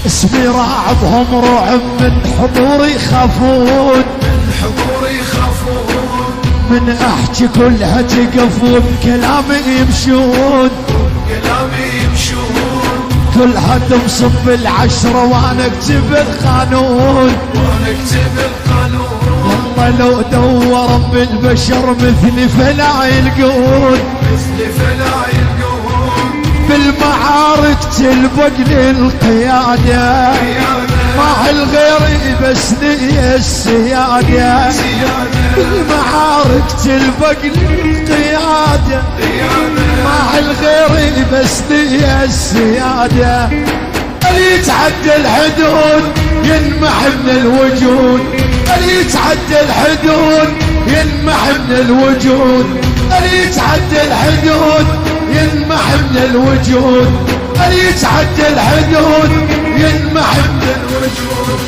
اسمي راعبهم رعب من حضوري يخافون، من احكي كلها تقفون، كلامي يمشون، كلها تمصب العشرة وانا اكتب القانون. والله لو دوروا بالبشر مثلي فلا يلقون، بالمعارك تلبق للقيادة، مع الغير بس لي السيادة، بالمعارك تلبق للقيادة، مع الغير بس لي السيادة. اللي يتعدى الحدود ينمح من الوجود، اللي يتعدى الحدود ينمح من الوجود، اللي يتعدى الحدود ينمح من الوجود، اللي يتعدى الحدود ينمح من الوجود.